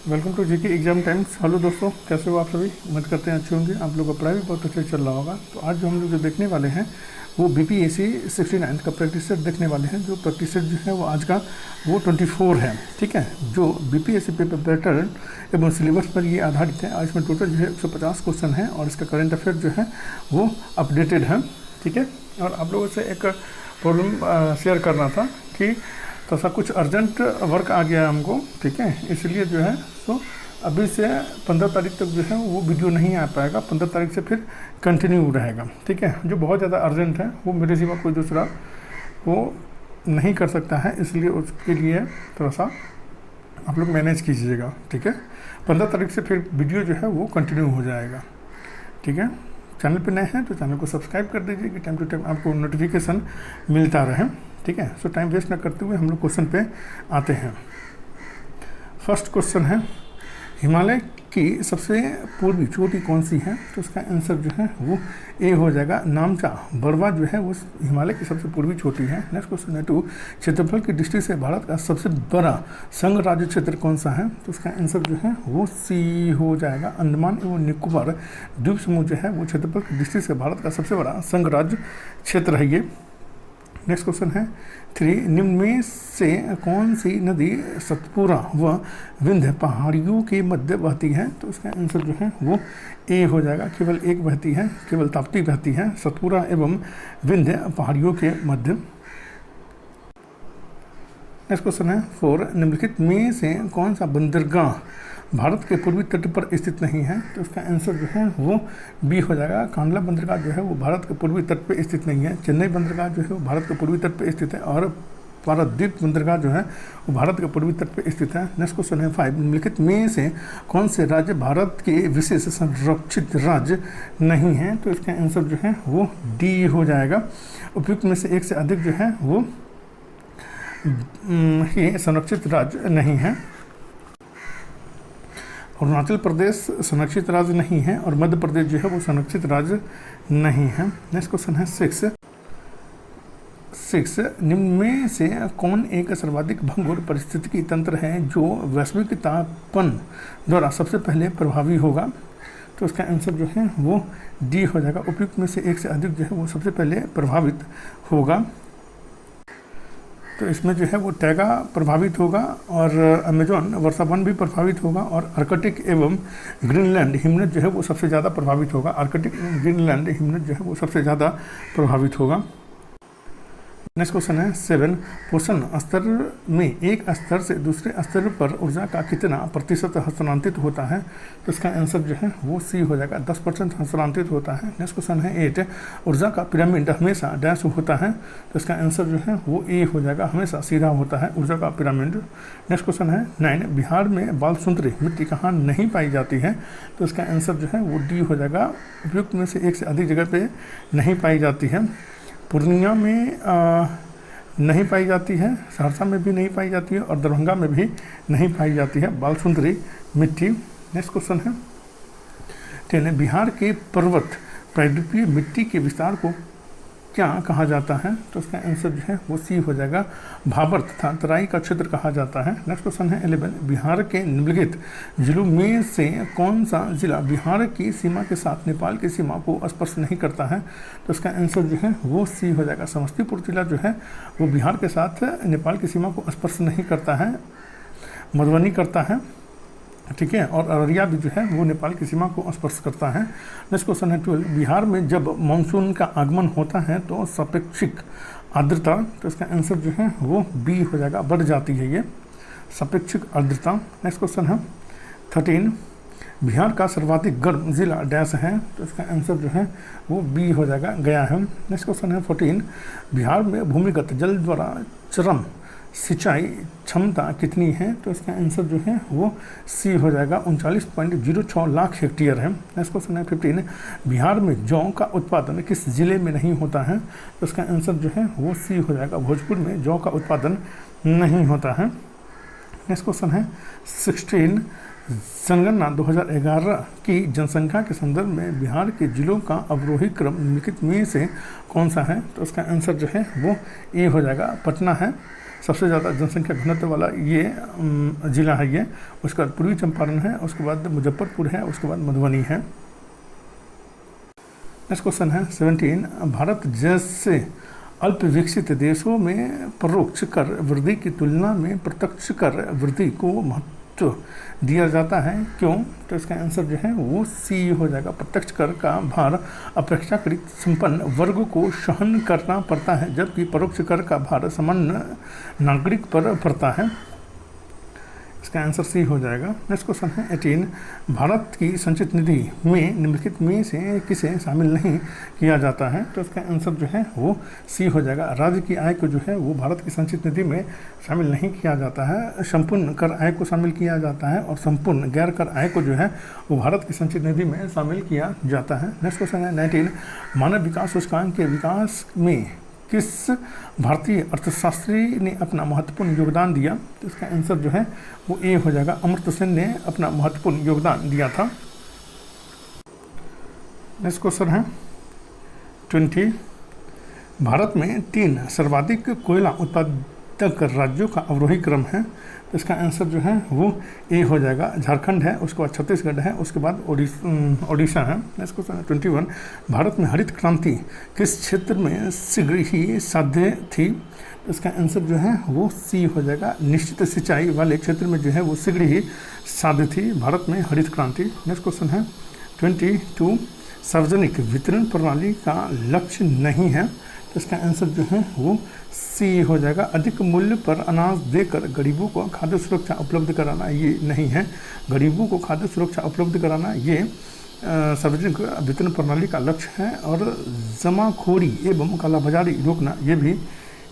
Welcome to GK exam times. Hello दोस्तों, कैसे हो आप सभी? उम्मीद करते हैं अच्छे होंगे। आप लोगों का पढ़ाई भी बहुत अच्छे चल रहा होगा। तो आज जो हम लोग जो देखने वाले हैं वो बीपीएससी 69 का प्रैक्टिस सेट देखने वाले हैं। जो प्रैक्टिस सेट जो है वो आज का वो 24 है, ठीक है। जो बीपीएससी पेपर पैटर्न एवं सिलेबस पर ये आधारित है। और इसमें टोटल जो है 150 क्वेश्चन है और इसका करंट अफेयर जो है वो अपडेटेड है, ठीक है। और आप लोगों से एक प्रॉब्लम शेयर करना था कि तो सा कुछ अर्जेंट वर्क आ गया हमको, ठीक है। इसलिए जो है तो अभी से 15 तारीख तक जो है वो वीडियो नहीं आ पाएगा। 15 तारीख से फिर कंटिन्यू रहेगा, ठीक है। जो बहुत ज़्यादा अर्जेंट है वो मेरे सिवा कोई दूसरा वो नहीं कर सकता है, इसलिए उसके लिए थोड़ा सा आप लोग मैनेज कीजिएगा, ठीक है। 15 तारीख से फिर वीडियो जो है वो कंटिन्यू हो जाएगा, ठीक है। चैनल पे नए हैं तो चैनल को सब्सक्राइब कर दीजिए कि टाइम टू टाइम आपको नोटिफिकेशन मिलता रहे, ठीक है। सो टाइम वेस्ट ना करते हुए हम लोग क्वेश्चन पे आते हैं। फर्स्ट क्वेश्चन है, हिमालय की सबसे पूर्वी चोटी कौन सी है? तो उसका आंसर जो है वो ए हो जाएगा। नामचा बरवा जो है वो हिमालय की सबसे पूर्वी चोटी है। नेक्स्ट क्वेश्चन है 2, क्षेत्रफल की दृष्टि से भारत का सबसे बड़ा संघ राज्य क्षेत्र कौन सा है? तो उसका आंसर जो है वो सी हो जाएगा। अंडमान एवं निकोबार द्वीप समूह जो है वो क्षेत्रफल की दृष्टि से भारत का सबसे बड़ा संघ राज्य क्षेत्र है ये। नेक्स्ट क्वेश्चन है 3, निम्न में से कौन सी नदी सतपुरा व विंध्य पहाड़ियों के मध्य बहती है? तो उसका आंसर जो है वो ए हो जाएगा। केवल एक बहती है, केवल ताप्ती बहती है सतपुरा एवं विंध्य पहाड़ियों के मध्य। नेक्स्ट क्वेश्चन है 4, निम्नलिखित में से कौन सा बंदरगाह भारत के पूर्वी तट पर स्थित नहीं है? तो उसका आंसर जो है वो बी हो जाएगा। कांडला बंदरगाह जो है वो भारत के पूर्वी तट पर स्थित नहीं है। चेन्नई बंदरगाह जो है वो भारत के पूर्वी तट पर स्थित है और पारादीप बंदरगाह जो है वो भारत के पूर्वी तट पर स्थित है। नेक्स्ट क्वेश्चन है 5, निम्नलिखित में से कौन से राज्य भारत के विशेष संरक्षित राज्य नहीं है? तो इसका आंसर जो है वो डी हो जाएगा। उपयुक्त में से एक से अधिक जो है वो ये संरक्षित राज्य नहीं है। अरुणाचल प्रदेश संरक्षित राज्य नहीं है और मध्य प्रदेश जो है वो संरक्षित राज्य नहीं है। नेक्स्ट क्वेश्चन है 6, निम्न में से कौन एक सर्वाधिक भंगुर पारिस्थितिकी तंत्र है जो वैश्विक तापन द्वारा सबसे पहले प्रभावी होगा? तो उसका आंसर जो है वो डी हो जाएगा। उपयुक्त में से एक से अधिक जो है वो सबसे पहले प्रभावित होगा। तो इसमें जो है वो टैगा प्रभावित होगा और अमेजॉन वर्षावन भी प्रभावित होगा और आर्कटिक एवं ग्रीनलैंड हिमनद जो है वो सबसे ज़्यादा प्रभावित होगा। आर्कटिक एवं ग्रीनलैंड हिमनद जो है वो सबसे ज़्यादा प्रभावित होगा। नेक्स्ट क्वेश्चन है 7, पोषण स्तर में एक स्तर से दूसरे स्तर पर ऊर्जा का कितना प्रतिशत हस्तांतरित होता है? तो इसका आंसर जो है वो सी हो जाएगा। 10% हस्तांतरित होता है। नेक्स्ट क्वेश्चन है 8, ऊर्जा का पिरामिड हमेशा डैश होता है? तो इसका आंसर जो है वो ए हो जाएगा। हमेशा सीधा होता है ऊर्जा का पिरामिड। नेक्स्ट क्वेश्चन है 9, बिहार में बालसुंदरी मिट्टी कहाँ नहीं पाई जाती है? तो इसका आंसर जो है वो डी हो जाएगा। उपयुक्त में से एक से अधिक जगह पे नहीं पाई जाती है। पूर्णिया में नहीं पाई जाती है, सहरसा में भी नहीं पाई जाती है और दरभंगा में भी नहीं पाई जाती है बालसुंदरी मिट्टी। नेक्स्ट क्वेश्चन है 10, बिहार के पर्वत प्रायद्वीपीय मिट्टी के विस्तार को क्या कहा जाता है? तो उसका आंसर जो है वो सी हो जाएगा। भाबर तथा तराई का क्षेत्र कहा जाता है। नेक्स्ट क्वेश्चन है 11, बिहार के निम्नलिखित जिलों में से कौन सा जिला बिहार की सीमा के साथ नेपाल की सीमा को स्पर्श नहीं करता है? तो उसका आंसर जो है वो सी हो जाएगा। समस्तीपुर जिला जो है वो बिहार के साथ नेपाल की सीमा को स्पर्श नहीं करता है, मधुबनी करता है, ठीक है। और अररिया भी जो है वो नेपाल की सीमा को स्पर्श करता है। नेक्स्ट क्वेश्चन है 12, बिहार में जब मानसून का आगमन होता है तो सापेक्षिक आर्द्रता, तो इसका आंसर जो है वो बी हो जाएगा। बढ़ जाती है ये सापेक्षिक आर्द्रता। नेक्स्ट क्वेश्चन है 13, बिहार का सर्वाधिक गर्म जिला डैश है? तो इसका आंसर जो है वो बी हो जाएगा, गया है। नेक्स्ट क्वेश्चन है 14, बिहार में भूमिगत जल द्वारा चरम सिंचाई क्षमता कितनी है? तो इसका आंसर जो है वो सी हो जाएगा। 39.06 लाख हेक्टेयर है। नेक्स्ट क्वेश्चन है 15, बिहार में जौ का उत्पादन किस जिले में नहीं होता है? तो इसका आंसर जो है वो सी हो जाएगा। भोजपुर में जौ का उत्पादन नहीं होता है। नेक्स्ट क्वेश्चन है 16, जनगणना 2011 की जनसंख्या के संदर्भ में बिहार के जिलों का अवरोही क्रम निम्नलिखित में से कौन सा है? तो उसका आंसर जो है वो ए हो जाएगा। पटना है, सबसे ज़्यादा जनसंख्या घनत्व वाला ये जिला है ये। उसके बाद पूर्वी चंपारण है, उसके बाद मुजफ्फरपुर है, उसके बाद मधुबनी है। नेक्स्ट क्वेश्चन है 17, भारत जैसे अल्प विकसित देशों में परोक्ष कर वृद्धि की तुलना में प्रत्यक्ष कर वृद्धि को महत्व दिया जाता है, क्यों? तो इसका आंसर जो है वो सी हो जाएगा। प्रत्यक्ष कर का भार अपेक्षाकृत संपन्न वर्ग को सहन करना पड़ता है, जबकि परोक्ष कर का भार सामान्य नागरिक पर पड़ता है। इसका आंसर सी हो जाएगा। नेक्स्ट क्वेश्चन है 18, भारत की संचित निधि में निम्नलिखित में से किसे शामिल नहीं किया जाता है? तो इसका आंसर जो है वो सी हो जाएगा। राज्य की आय को जो है वो भारत की संचित निधि में शामिल नहीं किया जाता है। संपूर्ण कर आय को शामिल किया जाता है और संपूर्ण गैर कर आय को जो है वो भारत की संचित निधि में शामिल किया जाता है। नेक्स्ट क्वेश्चन है 19, मानव विकास सूचकांक के विकास में किस भारतीय अर्थशास्त्री ने अपना महत्वपूर्ण योगदान दिया? तो इसका आंसर जो है वो ए हो जाएगा। अमर्त्य सेन ने अपना महत्वपूर्ण योगदान दिया था। नेक्स्ट क्वेश्चन है 20, भारत में 3 सर्वाधिक कोयला उत्पादक राज्यों का अवरोही क्रम है। तो इसका आंसर जो है वो ए हो जाएगा। झारखंड है, उसके बाद छत्तीसगढ़ है, उसके बाद ओडिशा है। नेक्स्ट क्वेश्चन 21, भारत में हरित क्रांति किस क्षेत्र में शीघ्र ही साध्य थी? तो इसका आंसर जो है वो सी हो जाएगा। निश्चित सिंचाई वाले क्षेत्र में जो है वो शीघ्र ही साध्य थी भारत में हरित क्रांति। नेक्स्ट क्वेश्चन है 22, सार्वजनिक वितरण प्रणाली का लक्ष्य नहीं है। तो इसका आंसर जो है वो सी हो जाएगा। अधिक मूल्य पर अनाज देकर गरीबों को खाद्य सुरक्षा उपलब्ध कराना ये नहीं है। गरीबों को खाद्य सुरक्षा उपलब्ध कराना ये सार्वजनिक वितरण प्रणाली का लक्ष्य है, और जमाखोरी एवं कालाबाजारी रोकना ये भी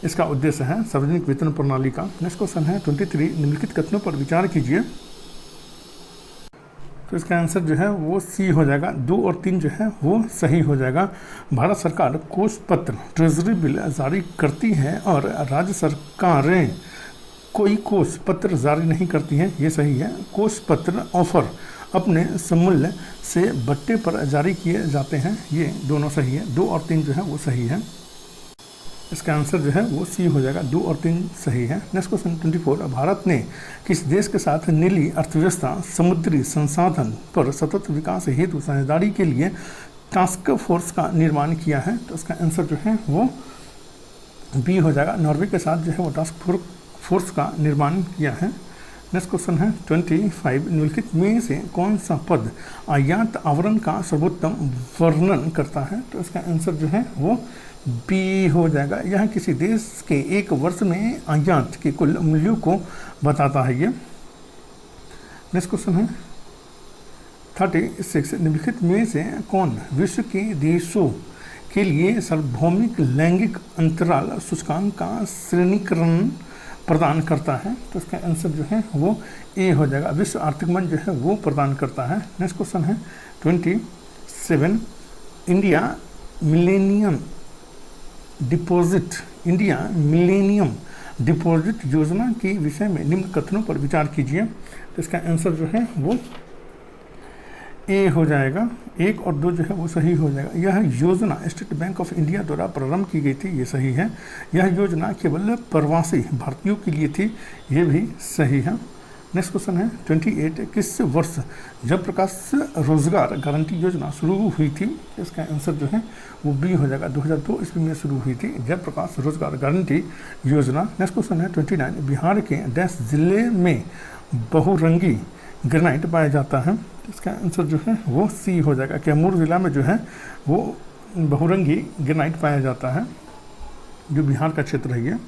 इसका उद्देश्य है सार्वजनिक वितरण प्रणाली का। नेक्स्ट क्वेश्चन है 23, निम्नलिखित कथनों पर विचार कीजिए। तो इसका आंसर जो है वो सी हो जाएगा। 2 और 3 जो है वो सही हो जाएगा। भारत सरकार कोष पत्र ट्रेजरी बिल जारी करती है और राज्य सरकारें कोई कोष पत्र जारी नहीं करती हैं, ये सही है। कोष पत्र ऑफर अपने समूल्य से बट्टे पर जारी किए जाते हैं, ये दोनों सही है। 2 और 3 जो है वो सही है। इसका आंसर जो है वो सी हो जाएगा। 2 और 3 सही है। नेक्स्ट क्वेश्चन 24, भारत ने किस देश के साथ नीली अर्थव्यवस्था समुद्री संसाधन पर सतत विकास हेतु साझेदारी के लिए टास्क फोर्स का निर्माण किया है? तो इसका आंसर जो है वो बी हो जाएगा। नॉर्वे के साथ जो है वो टास्क फोर्स का निर्माण किया है। नेक्स्ट क्वेश्चन है 25, निम्नलिखित में से कौन सा पद आयात आवरण का सर्वोत्तम वर्णन करता है? तो इसका आंसर जो है वो बी हो जाएगा। यह किसी देश के एक वर्ष में आयात के कुल मूल्यों को बताता है ये। नेक्स्ट क्वेश्चन है 36, निम्नलिखित में से कौन विश्व के देशों के लिए सार्वभौमिक लैंगिक अंतराल सूचकांक का श्रेणीकरण प्रदान करता है? तो इसका आंसर जो है वो ए हो जाएगा। विश्व आर्थिक मंच जो है वो प्रदान करता है। नेक्स्ट क्वेश्चन है 27, इंडिया मिलेनियम डिपॉजिट योजना के विषय में निम्न कथनों पर विचार कीजिए। तो इसका आंसर जो है वो ए हो जाएगा। 1 और 2 जो है वो सही हो जाएगा। यह योजना स्टेट बैंक ऑफ इंडिया द्वारा प्रारंभ की गई थी, ये सही है। यह योजना केवल प्रवासी भारतीयों के लिए थी, ये भी सही है। नेक्स्ट क्वेश्चन है 28, किस वर्ष जयप्रकाश रोजगार गारंटी योजना शुरू हुई थी? इसका आंसर जो है वो बी हो जाएगा। 2002 ईस्वी में शुरू हुई थी जयप्रकाश रोजगार गारंटी योजना। नेक्स्ट क्वेश्चन है 29, बिहार के डैश जिले में बहुरंगी ग्रेनाइट पाया जाता है? इसका आंसर जो है वो सी हो जाएगा। कैमूर जिला में जो है वो बहुरंगी ग्रेनाइट पाया जाता है, जो बिहार का क्षेत्र है ये।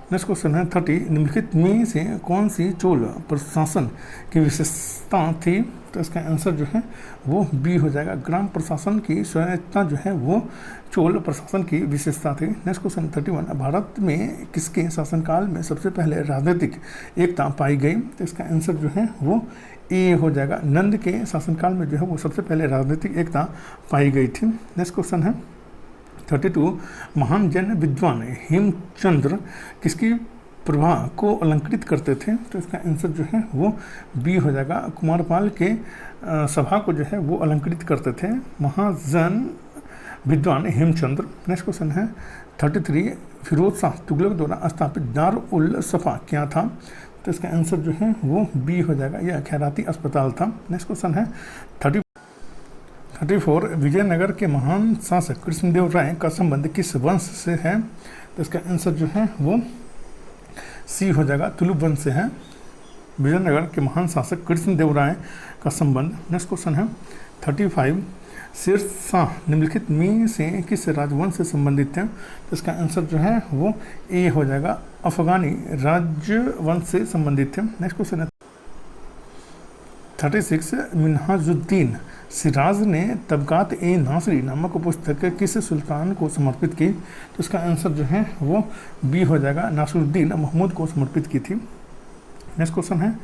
नेक्स्ट क्वेश्चन है 30, निम्नलिखित में से कौन सी चोल प्रशासन की विशेषता थी? तो इसका आंसर जो है वो बी हो जाएगा। ग्राम प्रशासन की स्वायत्तता जो है वो चोल प्रशासन की विशेषता थी। नेक्स्ट क्वेश्चन 31, भारत में किसके शासनकाल में सबसे पहले राजनीतिक एकता पाई गई? तो इसका आंसर जो है वो ए हो जाएगा। नंद के शासनकाल में जो है वो सबसे पहले राजनीतिक एकता पाई गई थी। नेक्स्ट क्वेश्चन है 32, महान जैन विद्वान हेमचंद्र किसकी प्रभा को अलंकृत करते थे? तो इसका आंसर जो है वो बी हो जाएगा। कुमारपाल के सभा को जो है वो अलंकृत करते थे। महाजन विद्वान हेमचंद्र। नेक्स्ट क्वेश्चन है 33 फिरोज शाह तुगलक द्वारा स्थापित दार उल सफ़ा क्या था? तो इसका आंसर जो है वो बी हो जाएगा, यह खैराती अस्पताल था। नेक्स्ट क्वेश्चन है 34 विजयनगर के महान शासक कृष्णदेव राय का संबंध किस वंश से है? तो इसका आंसर जो है वो सी हो जाएगा, तुलुप वंश से है। विजयनगर के महान शासक कृष्णदेव राय का संबंध। नेक्स्ट क्वेश्चन है 35 शेर शाह निम्नलिखित में से किस राजवंश से संबंधित है? तो इसका आंसर जो है वो ए हो जाएगा, अफगानी राजवंश से संबंधित है। नेक्स्ट क्वेश्चन है 36 मिन्हाजुद्दीन सिराज ने तबकात ए नासरी नामक पुस्तक किस सुल्तान को समर्पित की? तो इसका आंसर जो है वो बी हो जाएगा, नासरुद्दीन महमूद को समर्पित की थी। नेक्स्ट क्वेश्चन है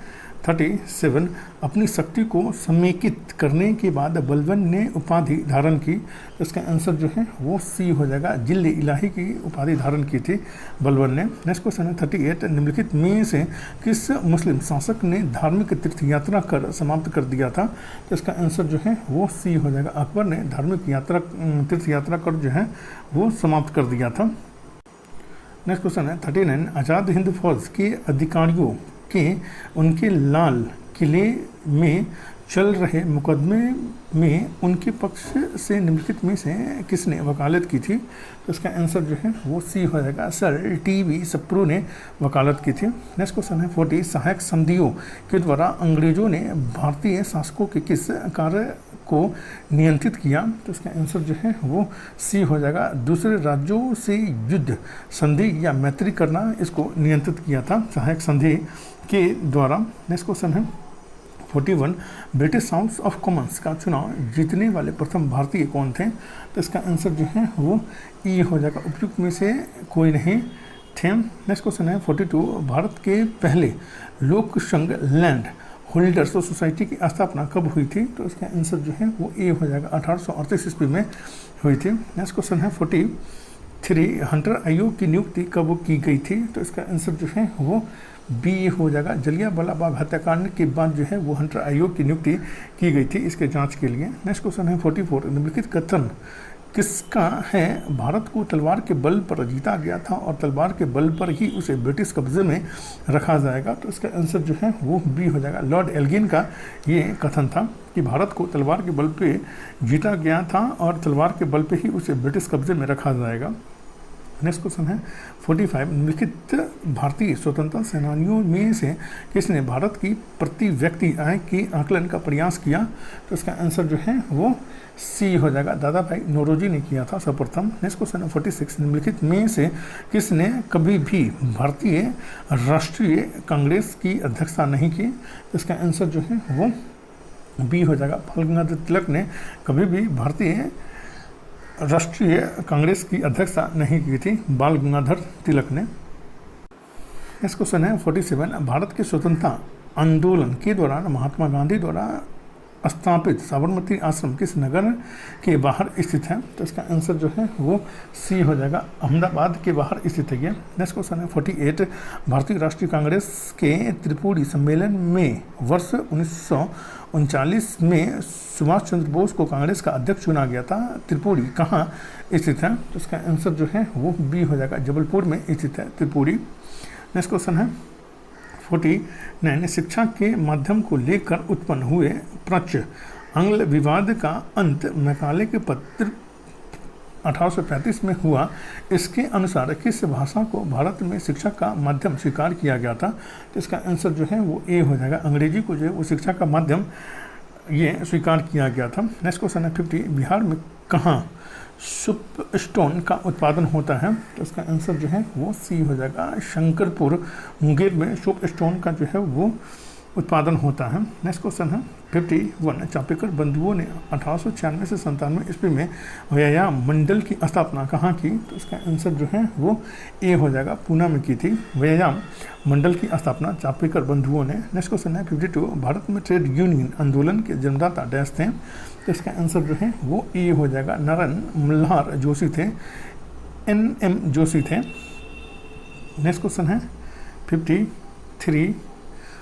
37 अपनी शक्ति को समेकित करने के बाद बलबन ने उपाधि धारण की। तो इसका आंसर जो है वो सी हो जाएगा, जिल्ले इलाही की उपाधि धारण की थी बलबन ने। नेक्स्ट क्वेश्चन है 38 निम्नलिखित में से किस मुस्लिम शासक ने धार्मिक तीर्थ यात्रा कर समाप्त कर दिया था? तो इसका आंसर जो है वो सी हो जाएगा, अकबर ने धार्मिक तीर्थ यात्रा कर जो है वो समाप्त कर दिया था। नेक्स्ट क्वेश्चन है 39 आज़ाद हिंद फौज के अधिकारियों के उनके लाल किले में चल रहे मुकदमे में उनके पक्ष से निम्नलिखित में से किसने वकालत की थी? तो इसका आंसर जो है वो सी हो जाएगा, सर टी.वी. सप्रू ने वकालत की थी। नेक्स्ट क्वेश्चन है 40 सहायक संधियों के द्वारा अंग्रेजों ने भारतीय शासकों के किस कार्य को नियंत्रित किया? तो इसका आंसर जो है वो सी हो जाएगा, दूसरे राज्यों से युद्ध संधि या मैत्री करना इसको नियंत्रित किया था सहायक संधि के द्वारा। नेक्स्ट क्वेश्चन है 41 ब्रिटिश हाउस ऑफ कॉमन्स का चुनाव जीतने वाले प्रथम भारतीय कौन थे? तो इसका आंसर जो है वो ई हो जाएगा, उपयुक्त में से कोई नहीं थे। नेक्स्ट क्वेश्चन है 42 भारत के पहले लोक संघ लैंड होल्डर्स सोसाइटी की स्थापना कब हुई थी? तो इसका आंसर जो है वो ए हो जाएगा, 1838 ईस्वी में हुई थी। नेक्स्ट क्वेश्चन है 43 हंटर आयोग की नियुक्ति कब की गई थी? तो इसका आंसर जो है वो बी हो जाएगा, जलियांवाला बाग हत्याकांड के बाद जो है वो हंटर आयोग की नियुक्ति की गई थी इसके जांच के लिए। नेक्स्ट क्वेश्चन है 44 निम्नलिखित कथन किसका है? भारत को तलवार के बल पर जीता गया था और तलवार के बल पर ही उसे ब्रिटिश कब्जे में रखा जाएगा। तो इसका आंसर जो है वो बी हो जाएगा, लॉर्ड एल्गिन का ये कथन था कि भारत को तलवार के बल पे जीता गया था और तलवार के बल पे ही उसे ब्रिटिश कब्जे में रखा जाएगा। नेक्स्ट क्वेश्चन है 45 निम्नलिखित भारतीय स्वतंत्रता सेनानियों में से किसने भारत की प्रति व्यक्ति आय के आकलन का प्रयास किया? तो इसका आंसर जो है वो सी हो जाएगा, दादा भाई नौरोजी ने किया था सर्वप्रथम। नेक्स्ट क्वेश्चन है 46 निम्नलिखित में से किसने कभी भी भारतीय राष्ट्रीय कांग्रेस की अध्यक्षता नहीं की? तो इसका आंसर जो है वो बी हो जाएगा, बाल गंगाधर तिलक ने कभी भी भारतीय राष्ट्रीय कांग्रेस की अध्यक्षता नहीं की थी, बाल गंगाधर तिलक ने। नेक्स्ट क्वेश्चन है 47 भारत के स्वतंत्रता आंदोलन के दौरान महात्मा गांधी द्वारा स्थापित साबरमती आश्रम किस नगर के बाहर स्थित है? तो इसका आंसर जो है वो सी हो जाएगा, अहमदाबाद के बाहर स्थित है ये। नेक्स्ट क्वेश्चन है 48 भारतीय राष्ट्रीय कांग्रेस के त्रिपुरी सम्मेलन में वर्ष 1939 में सुभाष चंद्र बोस को कांग्रेस का अध्यक्ष चुना गया था। त्रिपुरी कहाँ स्थित है? तो इसका आंसर जो है वो बी हो जाएगा, जबलपुर में स्थित है त्रिपुरी। नेक्स्ट क्वेश्चन है 49 शिक्षा के माध्यम को लेकर उत्पन्न हुए प्रच्छ आंग्ल विवाद का अंत मैकाले के पत्र 1835 में हुआ। इसके अनुसार किस भाषा को भारत में शिक्षा का माध्यम स्वीकार किया गया था? तो इसका आंसर जो है वो ए हो जाएगा, अंग्रेजी को जो है वो शिक्षा का माध्यम ये स्वीकार किया गया था। नेक्स्ट क्वेश्चन है 50 बिहार में कहाँ सुप स्टोन का उत्पादन होता है? तो इसका आंसर जो है वो सी हो जाएगा, शंकरपुर मुंगेर में सुप स्टोन का जो है वो उत्पादन होता है। नेक्स्ट क्वेश्चन है 51 चापेकर बंधुओं ने 1896 से 97 ईस्वी में व्यायाम मंडल की स्थापना कहाँ की? तो इसका आंसर जो है वो ए हो जाएगा, पूना में की थी व्यायाम मंडल की स्थापना चापेकर बंधुओं ने। नेक्स्ट क्वेश्चन है 52 भारत में ट्रेड यूनियन आंदोलन के जन्मदाता डैश थे? तो इसका आंसर जो है वो ए हो जाएगा, नारायण मल्हार जोशी थे, NM जोशी थे। नेक्स्ट क्वेश्चन है 53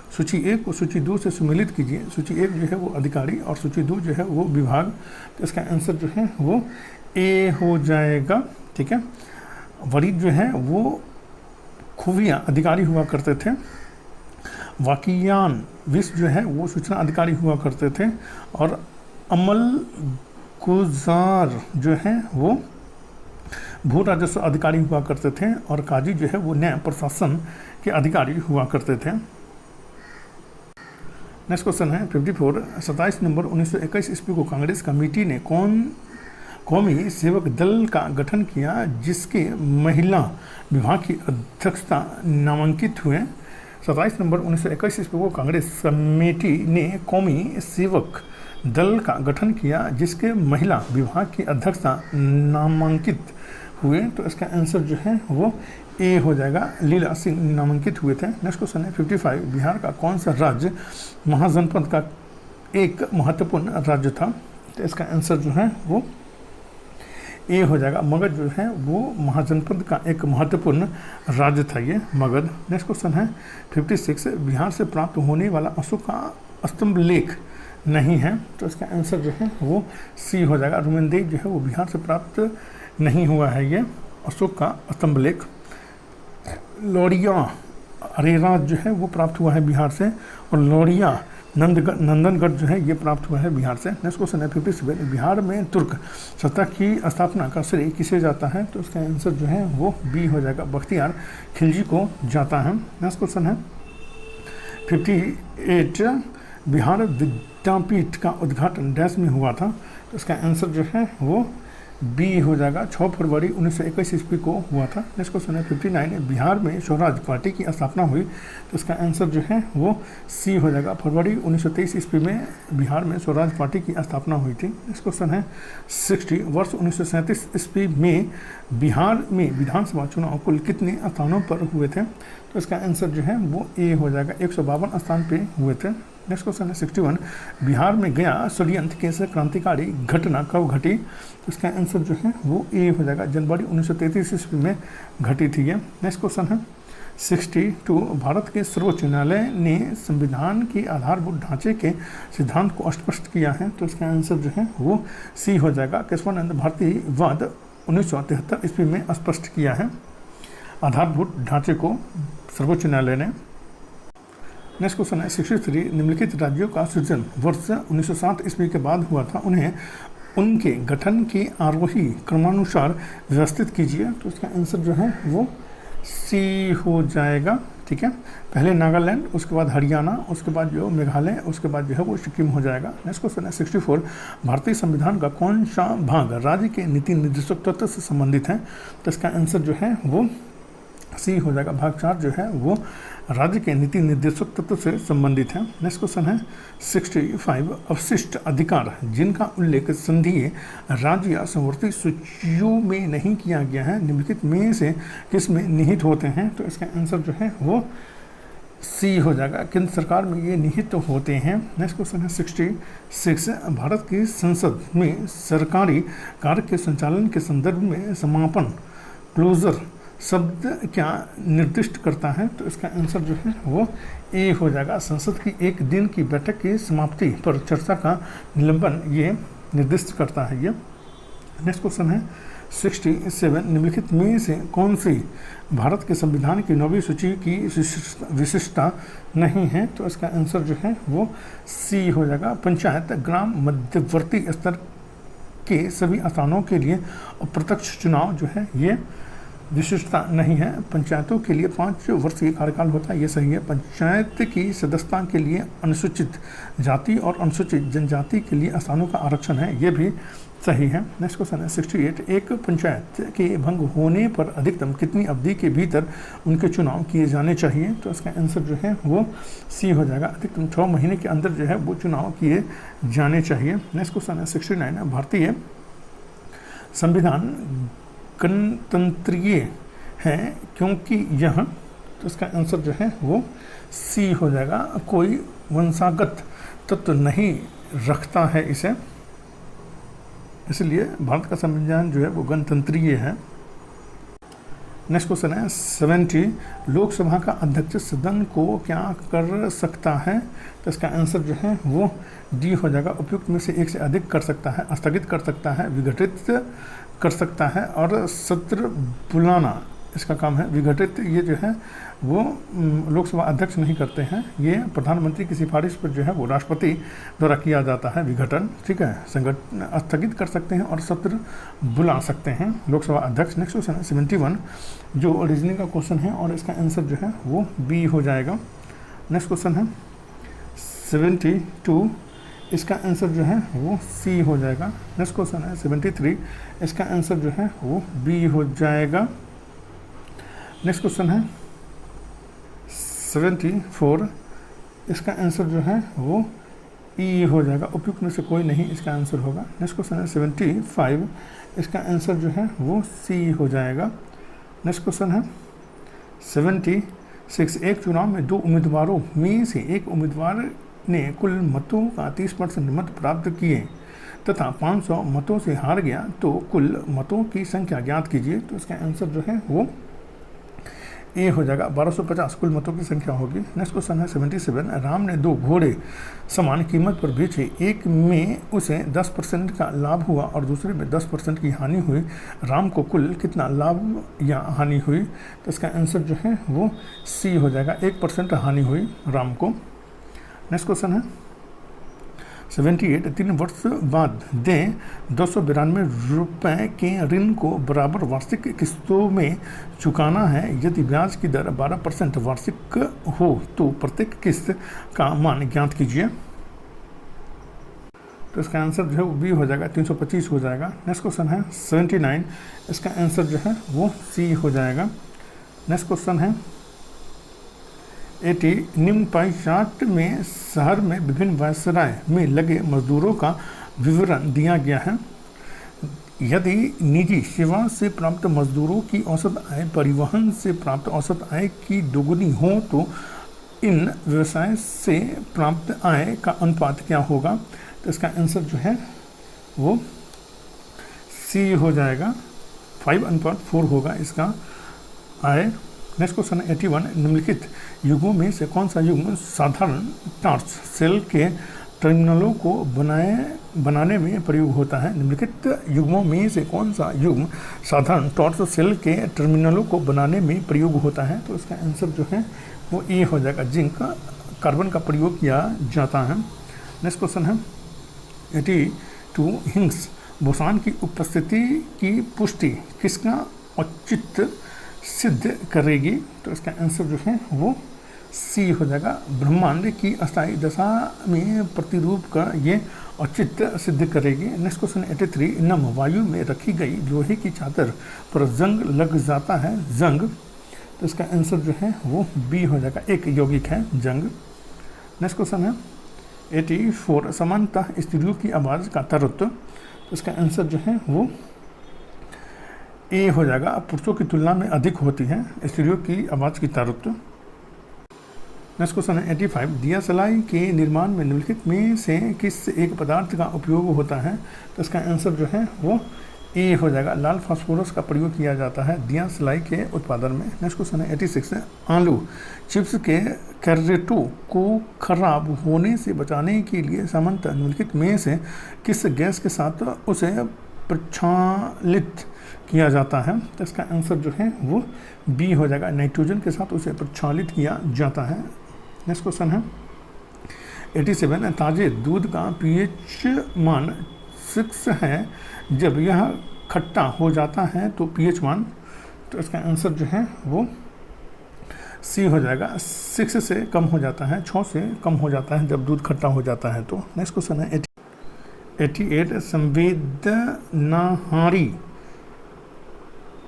सूची 1 को सूची 2 से सम्मिलित कीजिए। सूची 1 जो है वो अधिकारी और सूची 2 जो है वो विभाग। तो इसका आंसर जो है वो ए हो जाएगा। ठीक है, वरीद जो है वो खुफिया अधिकारी हुआ करते थे। वाकियान विश जो है वो सूचना अधिकारी हुआ करते थे। और अमल गुजार जो है वो भू राजस्व अधिकारी हुआ करते थे। और काजी जो है वो न्याय प्रशासन के अधिकारी हुआ करते थे। नेक्स्ट क्वेश्चन है 54। 27 नवंबर 1921 ईस्वी को कांग्रेस कमेटी ने कौमी सेवक दल का गठन किया जिसके महिला विभाग की अध्यक्षता नामांकित हुए। 27 नवंबर 1921 ईस्वी को कांग्रेस कमेटी ने कौमी सेवक दल का गठन किया जिसके महिला विभाग की अध्यक्षता नामांकित हुए। तो इसका आंसर जो है वो ए हो जाएगा। लीला सिंह नामांकित हुए थे। नेक्स्ट क्वेश्चन है 55। बिहार का कौन सा राज्य महाजनपद का एक महत्वपूर्ण राज्य था। तो इसका आंसर जो है वो ए हो जाएगा। मगध जो है वो महाजनपद का एक महत्वपूर्ण राज्य था ये मगध। नेक्स्ट क्वेश्चन है 56। बिहार से प्राप्त होने वाला अशोक का स्तंभ लेख नहीं है। तो इसका आंसर जो है वो सी हो जाएगा। रुमेनदेव जो है वो बिहार से प्राप्त नहीं हुआ है ये अशोक का स्तंभ लेख। लौरिया अरेराज जो है वो प्राप्त हुआ है बिहार से। और लौरिया नंदनगढ़ जो है ये प्राप्त हुआ है बिहार से। नेक्स्ट क्वेश्चन है 57। बिहार में तुर्क सत्ता की स्थापना का श्रेय किसे जाता है। तो इसका आंसर जो है वो बी हो जाएगा। बख्तियार खिलजी को जाता है। नेक्स्ट क्वेश्चन है 58। बिहार विद्यापीठ का उद्घाटन डैश में हुआ था। तो इसका आंसर जो है वो बी हो जाएगा। 6 फरवरी 1921 ईस्वी को हुआ था। नेक्स्ट क्वेश्चन है 59। बिहार में स्वराज पार्टी की स्थापना हुई। तो इसका आंसर जो है वो सी हो जाएगा। फरवरी 1923 ईस्वी में बिहार में स्वराज पार्टी की स्थापना हुई थी। नेक्स्ट क्वेश्चन है 60। वर्ष 1937 ईस्वी में बिहार में विधानसभा चुनाव कुल कितने स्थानों पर हुए थे। तो इसका आंसर जो है वो ए हो जाएगा। 152 स्थान पे हुए थे। नेक्स्ट क्वेश्चन है 61। बिहार में गया षड्यंत्र कैसे क्रांतिकारी घटना कब घटी। तो इसका आंसर जो है वो ए हो जाएगा। जनवरी 1933 ईस्वी में घटी थी ये। नेक्स्ट क्वेश्चन है 62। भारत के सर्वोच्च न्यायालय ने संविधान के आधारभूत ढांचे के सिद्धांत को स्पष्ट किया है। तो इसका आंसर जो है वो सी हो जाएगा। केशवानंद भारती वाद 1973 ईस्वी में स्पष्ट किया है आधारभूत ढांचे को सर्वोच्च न्यायालय ने। नेक्स्ट क्वेश्चन है 63। निम्नलिखित राज्यों का सृजन वर्ष 1907 ईस्वी के बाद हुआ था, उन्हें उनके गठन के आरोही क्रमानुसार व्यवस्थित कीजिए। तो इसका आंसर जो है वो सी हो जाएगा। ठीक है, पहले नागालैंड, उसके बाद हरियाणा, उसके बाद जो मेघालय, उसके बाद जो है वो सिक्किम हो जाएगा। नेक्स्ट क्वेश्चन है 64। भारतीय संविधान का कौन सा भाग राज्य के नीति निर्देशक तत्व से संबंधित है। तो इसका आंसर जो है वो सी हो जाएगा। भाग 4 जो है वो राज्य के नीति निर्देशक तत्व से संबंधित है। नेक्स्ट क्वेश्चन है 65। अवशिष्ट अधिकार जिनका उल्लेख संघीय राज्य या समवर्ती सूचियों में नहीं किया गया है निम्नलिखित में से किसमें निहित होते हैं। तो इसका आंसर जो है वो सी हो जाएगा। केंद्र सरकार में ये निहित होते हैं। नेक्स्ट क्वेश्चन है 66। भारत की संसद में सरकारी कार्य के संचालन के संदर्भ में समापन क्लोजर शब्द क्या निर्दिष्ट करता है। तो इसका आंसर जो है वो ए हो जाएगा। संसद की एक दिन की बैठक की समाप्ति पर चर्चा का निलंबन ये निर्दिष्ट करता है ये। नेक्स्ट क्वेश्चन है 67। निम्नलिखित में से कौन सी भारत के संविधान की 9वीं सूची की विशिष्टता नहीं है। तो इसका आंसर जो है वो सी हो जाएगा। पंचायत ग्राम मध्यवर्ती स्तर के सभी स्थानों के लिए अप्रत्यक्ष चुनाव जो है ये विशिष्टता नहीं है। पंचायतों के लिए 5 वर्षीय कार्यकाल होता है, ये सही है। पंचायत की सदस्यता के लिए अनुसूचित जाति और अनुसूचित जनजाति के लिए स्थानों का आरक्षण है, ये भी सही है। नेक्स्ट क्वेश्चन है 68। एक पंचायत के भंग होने पर अधिकतम कितनी अवधि के भीतर उनके चुनाव किए जाने चाहिए। तो इसका आंसर जो है वो सी हो जाएगा। अधिकतम 6 महीने के अंदर जो है वो चुनाव किए जाने चाहिए। नेक्स्ट क्वेश्चन है 69। भारतीय संविधान गणतंत्रीय है क्योंकि यह, तो इसका आंसर जो है वो सी हो जाएगा। कोई वंशागत तत्व नहीं रखता है इसे, इसलिए भारत का संविधान जो है वो गणतंत्रीय है। नेक्स्ट क्वेश्चन है 70, लोकसभा का अध्यक्ष सदन को क्या कर सकता है? तो इसका आंसर जो है वो डी हो जाएगा। उपयुक्त में से एक से अधिक कर सकता है, स्थगित कर सकता है, विघटित कर सकता है और सत्र बुलाना इसका काम है। विघटित ये जो है वो लोकसभा अध्यक्ष नहीं करते हैं, ये प्रधानमंत्री की सिफारिश पर जो है वो राष्ट्रपति द्वारा किया जाता है विघटन, ठीक है। संगठन स्थगित कर सकते हैं और सत्र बुला सकते हैं लोकसभा अध्यक्ष। नेक्स्ट क्वेश्चन है 71, जो रीजनिंग का क्वेश्चन है और इसका आंसर जो है वो बी हो जाएगा। नेक्स्ट क्वेश्चन है 72, इसका आंसर जो है वो सी हो जाएगा। नेक्स्ट क्वेश्चन है 73, इसका आंसर जो है वो बी हो जाएगा। नेक्स्ट क्वेश्चन है 74, इसका आंसर जो है वो ई हो जाएगा। उपयुक्त में से कोई नहीं इसका आंसर होगा। नेक्स्ट क्वेश्चन है 75, इसका आंसर जो है वो सी हो जाएगा। नेक्स्ट क्वेश्चन है 76, एक चुनाव में 2 उम्मीदवारों में से एक उम्मीदवार ने कुल मतों का 30% मत प्राप्त किए तथा 500 मतों से हार गया, तो कुल मतों की संख्या ज्ञात कीजिए। तो इसका आंसर जो है वो ए हो जाएगा। 1250 कुल मतों की संख्या होगी। नेक्स्ट क्वेश्चन है 77, राम ने 2 घोड़े समान कीमत पर बेचे, एक में उसे 10% का लाभ हुआ और दूसरे में 10% की हानि हुई, राम को कुल कितना लाभ या हानि हुई? तो इसका आंसर जो है वो सी हो जाएगा। 1% हानि हुई राम को। नेक्स्ट क्वेश्चन है 78, 3 वर्ष बाद दें 292 रुपये के ऋण को बराबर वार्षिक किस्तों में चुकाना है। यदि ब्याज की दर 12% वार्षिक हो तो प्रत्येक किस्त का मान ज्ञात कीजिए। तो इसका आंसर जो है वो बी हो जाएगा, 325 हो जाएगा। नेक्स्ट क्वेश्चन है 79, इसका आंसर जो है वो सी हो जाएगा। नेक्स्ट क्वेश्चन है 80, निम्न पाई चार्ट में शहर में विभिन्न व्यवसाय में लगे मजदूरों का विवरण दिया गया है। यदि निजी सेवा से प्राप्त मजदूरों की औसत आय परिवहन से प्राप्त औसत आय की दोगुनी हो तो इन व्यवसाय से प्राप्त आय का अनुपात क्या होगा? तो इसका आंसर जो है वो सी हो जाएगा, 5:4 होगा इसका आय। नेक्स्ट क्वेश्चन है 81, निम्नलिखित युग्मों में से कौन सा युग्म साधारण टॉर्च सेल के टर्मिनलों को बनाने में प्रयोग होता है? निम्नलिखित युग्मों में से कौन सा युग्म साधारण टॉर्च सेल के टर्मिनलों को बनाने में प्रयोग होता है? तो इसका आंसर जो है वो ए हो जाएगा। जिंक कार्बन का प्रयोग किया जाता है। नेक्स्ट क्वेश्चन है 82, हिग्स बोसान की उपस्थिति की पुष्टि किसका औचित्य सिद्ध करेगी? तो इसका आंसर जो है वो सी हो जाएगा। ब्रह्मांड की अस्थायी दशा में प्रतिरूप का ये औचित्य सिद्ध करेगी। नेक्स्ट क्वेश्चन 83, नम वायु में रखी गई लोहे की चादर पर जंग लग जाता है, जंग। तो इसका आंसर जो है वो बी हो जाएगा, एक यौगिक है जंग। नेक्स्ट क्वेश्चन है 84, समानतः स्त्रियों की आवाज़ का तरत्व। तो इसका आंसर जो है वो ए हो जाएगा। पुरुषों की तुलना में अधिक होती है स्त्रियों की आवाज़ की तारुत्व। नेक्स्ट क्वेश्चन है 85, दिया सलाई के निर्माण में निम्नलिखित में से किस एक पदार्थ का उपयोग होता है? तो इसका आंसर जो है वो ए हो जाएगा। लाल फास्फोरस का प्रयोग किया जाता है दिया सलाई के उत्पादन में। नेक्स्ट क्वेश्चन है 86, आलू चिप्स के कैरेटों को खराब होने से बचाने के लिए सामान्यतः निम्नलिखित में से किस गैस के साथ उसे प्रक्षालित किया जाता है? तो इसका आंसर जो है वो बी हो जाएगा। नाइट्रोजन के साथ उसे प्रक्षालित किया जाता है। नेक्स्ट क्वेश्चन है 87, ताजे दूध का पीएच मान 6 है, जब यह खट्टा हो जाता है तो पीएच मान? तो इसका आंसर जो है वो सी हो जाएगा। 6 से कम हो जाता है, 6 से कम हो जाता है जब दूध खट्टा हो जाता है तो। नेक्स्ट क्वेश्चन है 88, संवेदनाहारी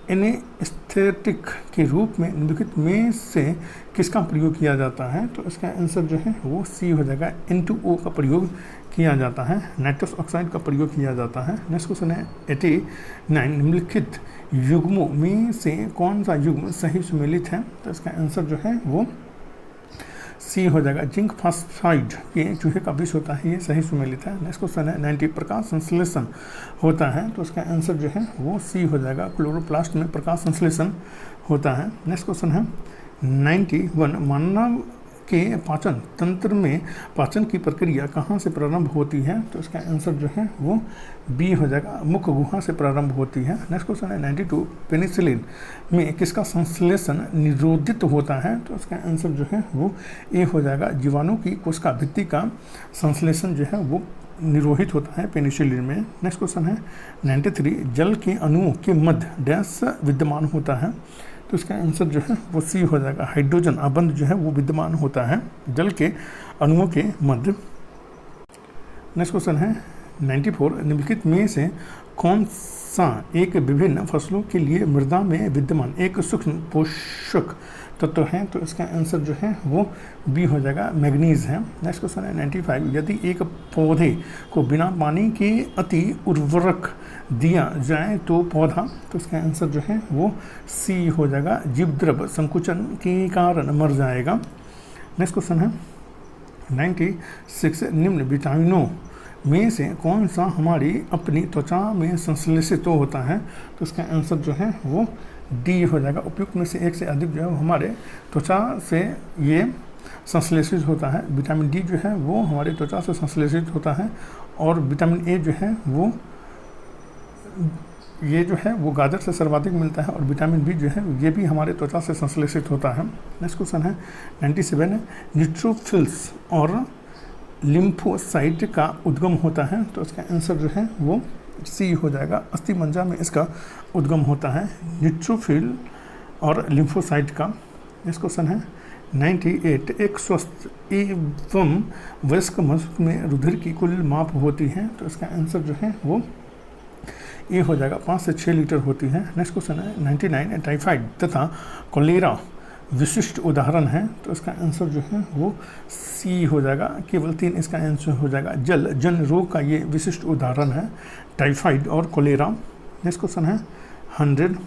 एनेस्थेटिक के रूप में निम्नलिखित में से किसका प्रयोग किया जाता है? तो इसका आंसर जो है वो सी हो जाएगा। N2O का प्रयोग किया जाता है, नाइट्रस ऑक्साइड का प्रयोग किया जाता है। नेक्स्ट क्वेश्चन है 89, निम्नलिखित युग्मों में से कौन सा युग्म सही सुमेलित है? तो इसका आंसर जो है वो सी हो जाएगा। जिंक फास्फाइड के चूहे का विष होता है, ये सही सुमेलित है। नेक्स्ट क्वेश्चन है 90 प्रकाश संश्लेषण होता है, तो उसका आंसर जो है वो सी हो जाएगा। क्लोरोप्लास्ट में प्रकाश संश्लेषण होता है। नेक्स्ट क्वेश्चन है 91 मानव के पाचन तंत्र में पाचन की प्रक्रिया कहाँ से प्रारंभ होती है, तो इसका आंसर जो है वो बी हो जाएगा, मुख गुहा से प्रारंभ होती है। नेक्स्ट क्वेश्चन है 92 पेनिसिलिन में किसका संश्लेषण निरोधित होता है, तो इसका आंसर जो है वो ए हो जाएगा। जीवाणु की कोशिका भित्ति का संश्लेषण जो है वो निरोधित होता है पेनिसिलिन में। नेक्स्ट क्वेश्चन है 93 जल के अणुओं के मध्य डैश विद्यमान होता है, तो इसका आंसर जो है वो सी हो जाएगा। हाइड्रोजन आबंध जो है वो विद्यमान होता है जल के अणुओं के मध्य। नेक्स्ट क्वेश्चन है 94 निम्नलिखित में से कौन सा एक विभिन्न फसलों के लिए मृदा में विद्यमान एक सूक्ष्म पोषक तत्व है, तो इसका आंसर जो है वो बी हो जाएगा, मैग्नीज है। नेक्स्ट क्वेश्चन है 95 यदि एक पौधे को बिना पानी के अति उर्वरक दिया जाए तो पौधा, तो इसका आंसर जो है वो सी हो जाएगा, जीवद्रव संकुचन के कारण मर जाएगा। नेक्स्ट क्वेश्चन है 96 निम्न विटामिनों में से कौन सा हमारी अपनी त्वचा में संश्लेषित होता है, तो इसका आंसर जो है वो डी हो जाएगा। उपयुक्त में से एक से अधिक जो है हमारे त्वचा से ये संश्लेषित होता है। विटामिन डी जो है वो हमारे त्वचा से संश्लेषित होता है, और विटामिन ए जो है वो ये जो है वो गाजर से सर्वाधिक मिलता है, और विटामिन बी जो है ये भी हमारे त्वचा से संश्लेषित होता है। नेक्स्ट क्वेश्चन है 97 न्यूट्रोफिल्स और लिम्फोसाइट का उद्गम होता है, तो इसका आंसर जो है वो सी हो जाएगा, अस्थिमज्जा में इसका उद्गम होता है, न्यूट्रोफिल और लिम्फोसाइट का। नेक्स्ट क्वेश्चन है 98 एक स्वस्थ एवं वयस्क मनुष्य में रुधिर की कुल माप होती है, तो इसका आंसर जो है वो ए हो जाएगा, 5 से 6 लीटर होती है। नेक्स्ट क्वेश्चन है 99 टाइफाइड तथा कोलेरा विशिष्ट उदाहरण है, तो इसका आंसर जो है वो सी हो जाएगा, केवल 3 इसका आंसर हो जाएगा। जल जन रोग का ये विशिष्ट उदाहरण है, टाइफाइड और कोलेरा। नेक्स्ट क्वेश्चन है 100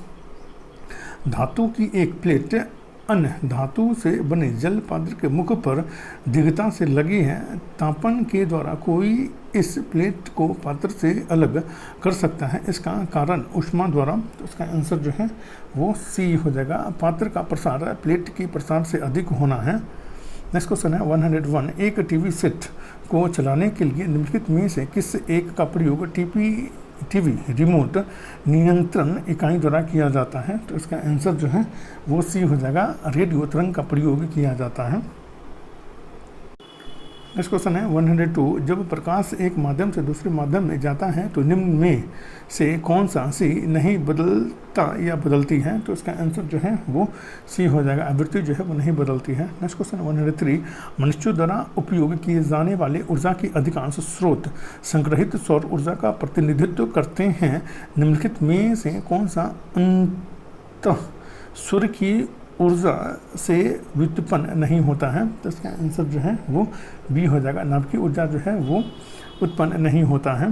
धातु की एक प्लेट अन्य धातु से बने जल पात्र के मुख पर दीर्घता से लगी है, तापन के द्वारा कोई इस प्लेट को पात्र से अलग कर सकता है, इसका कारण ऊष्मा द्वारा, तो इसका आंसर जो है वो सी हो जाएगा, पात्र का प्रसार प्लेट की प्रसार से अधिक होना है। नेक्स्ट क्वेश्चन है 101 एक टीवी सेट को चलाने के लिए निम्नलिखित में से किस एक का प्रयोग टीवी रिमोट नियंत्रण इकाई द्वारा किया जाता है, तो इसका आंसर जो है वो सी हो जाएगा, रेडियो तरंग का प्रयोग किया जाता है। नेक्स्ट क्वेश्चन है 102 जब प्रकाश एक माध्यम से दूसरे माध्यम में जाता है तो निम्न में से कौन सा सी नहीं बदलता या बदलती है, तो इसका आंसर जो है वो सी हो जाएगा, आवृत्ति जो है वो नहीं बदलती है। नेक्स्ट क्वेश्चन 103 मनुष्यों द्वारा उपयोग किए जाने वाले ऊर्जा के अधिकांश स्रोत संग्रहित सौर ऊर्जा का प्रतिनिधित्व करते हैं, निम्नलिखित में से कौन सा अंतः सूर्य की ऊर्जा से व्युत्पन्न नहीं होता है, तो इसका आंसर जो है वो बी हो जाएगा, नाभिकीय ऊर्जा जो है वो उत्पन्न नहीं होता है।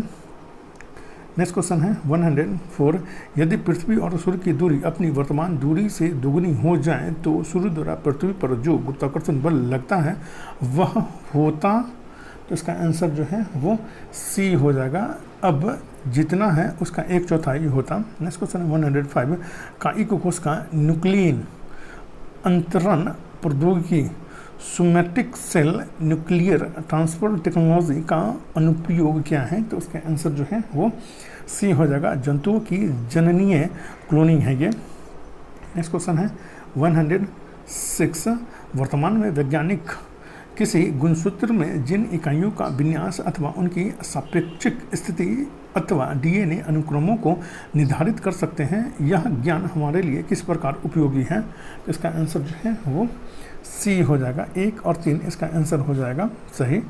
नेक्स्ट क्वेश्चन है 104 यदि पृथ्वी और सूर्य की दूरी अपनी वर्तमान दूरी से दोगुनी हो जाए तो सूर्य द्वारा पृथ्वी पर जो गुरुत्वाकर्षण बल लगता है वह होता, तो इसका आंसर जो है वो सी हो जाएगा, अब जितना है उसका 1/4 होता। नेक्स्ट क्वेश्चन है 105 कायिक कोश का न्यूक्लियन अंतरण प्रौद्योगिकी somatic cell nuclear transfer technology का अनुप्रयोग क्या है, तो उसका आंसर जो है वो सी हो जाएगा, जंतुओं की जननीय क्लोनिंग है ये। नेक्स्ट क्वेश्चन है 106 वर्तमान में वैज्ञानिक किसी गुणसूत्र में जिन इकाइयों का विन्यास अथवा उनकी सापेक्षिक स्थिति अथवा डीएनए अनुक्रमों को निर्धारित कर सकते हैं, यह ज्ञान हमारे लिए किस प्रकार उपयोगी है, तो इसका आंसर जो है वो सी हो जाएगा, 1 और 3 इसका आंसर हो जाएगा सही।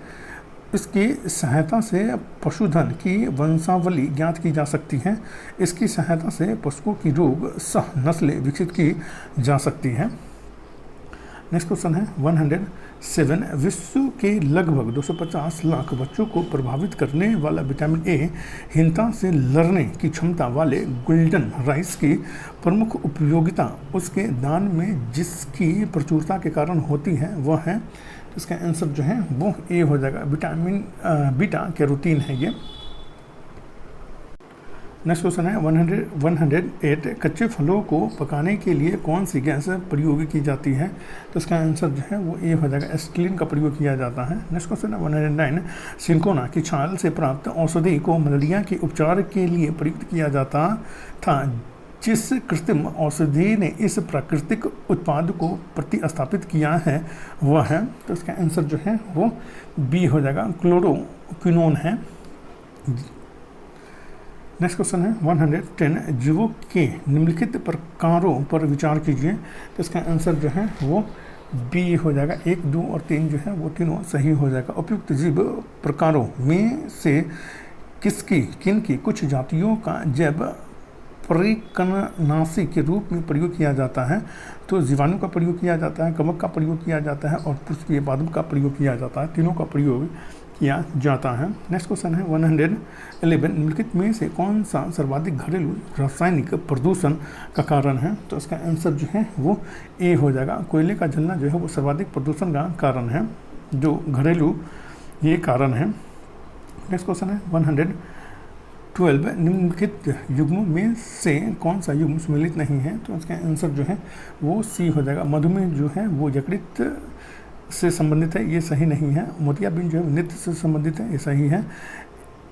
इसकी सहायता से पशुधन की वंशावली ज्ञात की जा सकती है, इसकी सहायता से पशुओं की रोग सह नस्लें विकसित की जा सकती है। नेक्स्ट क्वेश्चन है 107 विश्व के लगभग 250 लाख बच्चों को प्रभावित करने वाला विटामिन ए हीनता से लड़ने की क्षमता वाले गोल्डन राइस की प्रमुख उपयोगिता उसके दान में जिसकी प्रचुरता के कारण होती है वह है तो इसका आंसर जो है वो ए हो जाएगा, विटामिन बीटा कैरोटीन है ये। नेक्स्ट क्वेश्चन है 108 कच्चे फलों को पकाने के लिए कौन सी गैस प्रयोग की जाती है? तो इसका आंसर जो है वो ए हो जाएगा, एसिटिलीन का प्रयोग किया जाता है। नेक्स्ट क्वेश्चन है 109 सिंकोना की छाल से प्राप्त औषधि को मलेरिया के उपचार के लिए प्रयुक्त किया जाता था। जिस कृत्रिम औषधि ने इस प्राकृतिक उत्पाद को प्रतिस्थापित किया है वह है, तो इसका आंसर जो है वो बी हो जाएगा, क्लोरोक्विनोन है। नेक्स्ट क्वेश्चन है 110 जीवों के निम्नलिखित प्रकारों पर विचार कीजिए। तो इसका आंसर जो है वो बी हो जाएगा, 1, 2 और 3 जो है वो तीनों सही हो जाएगा। उपयुक्त जीव प्रकारों में से किन की कुछ जातियों का जैव परिकरनाशी के रूप में प्रयोग किया जाता है? तो जीवाणु का प्रयोग किया जाता है, कवक का प्रयोग किया जाता है और पुष्पीय पादप का प्रयोग किया जाता है। तीनों का प्रयोग किया जाता है। नेक्स्ट क्वेश्चन है 111 निम्नलिखित में से कौन सा सर्वाधिक घरेलू रासायनिक प्रदूषण का कारण है? तो इसका आंसर जो है वो ए हो जाएगा, कोयले का जलना जो है वो सर्वाधिक प्रदूषण का कारण है, जो घरेलू ये कारण है। नेक्स्ट क्वेश्चन है 112 निम्नलिखित युग्मों में से कौन सा युग्म सम्मिलित नहीं है? तो इसका आंसर जो है वो सी हो जाएगा, मधुमेह जो है वो यकृत से संबंधित है, ये सही नहीं है। मोतियाबिंद जो है नृत्य से संबंधित है, ये सही है।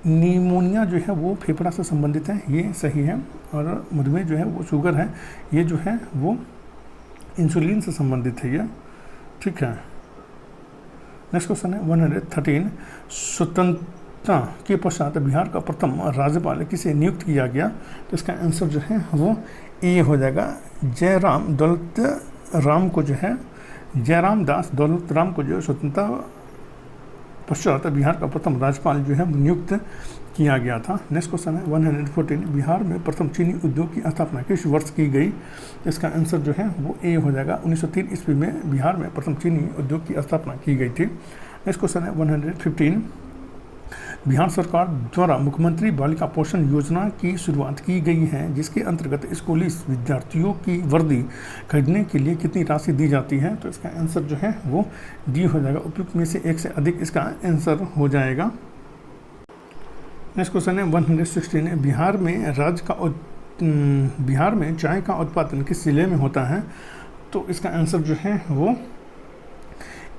निमोनिया जो है वो फेफड़ा से संबंधित है, ये सही है। और मधुमेह जो है वो शुगर है, ये जो है वो इंसुलिन से संबंधित है, ये ठीक है। नेक्स्ट क्वेश्चन है 113 स्वतंत्रता के पश्चात बिहार का प्रथम राज्यपाल किसे नियुक्त किया गया? तो इसका आंसर जो है वो ए हो जाएगा, जयराम दौलत राम को जो है, जयराम दास दौलत राम को जो स्वतंत्रता पश्चात बिहार का प्रथम राज्यपाल जो है नियुक्त किया गया था। नेक्स्ट क्वेश्चन है 114 बिहार में प्रथम चीनी उद्योग की स्थापना किस वर्ष की गई? इसका आंसर जो है वो ए हो जाएगा, 1903 ईस्वी में बिहार में प्रथम चीनी उद्योग की स्थापना की गई थी। नेक्स्ट क्वेश्चन है 115 बिहार सरकार द्वारा मुख्यमंत्री बालिका पोषण योजना की शुरुआत की गई है, जिसके अंतर्गत स्कूली विद्यार्थियों की वर्दी खरीदने के लिए कितनी राशि दी जाती है? तो इसका आंसर जो है वो डी हो जाएगा, उपयुक्त में से एक से अधिक इसका आंसर हो जाएगा। नेक्स्ट क्वेश्चन है 116 बिहार में चाय का उत्पादन किस जिले में होता है? तो इसका आंसर जो है वो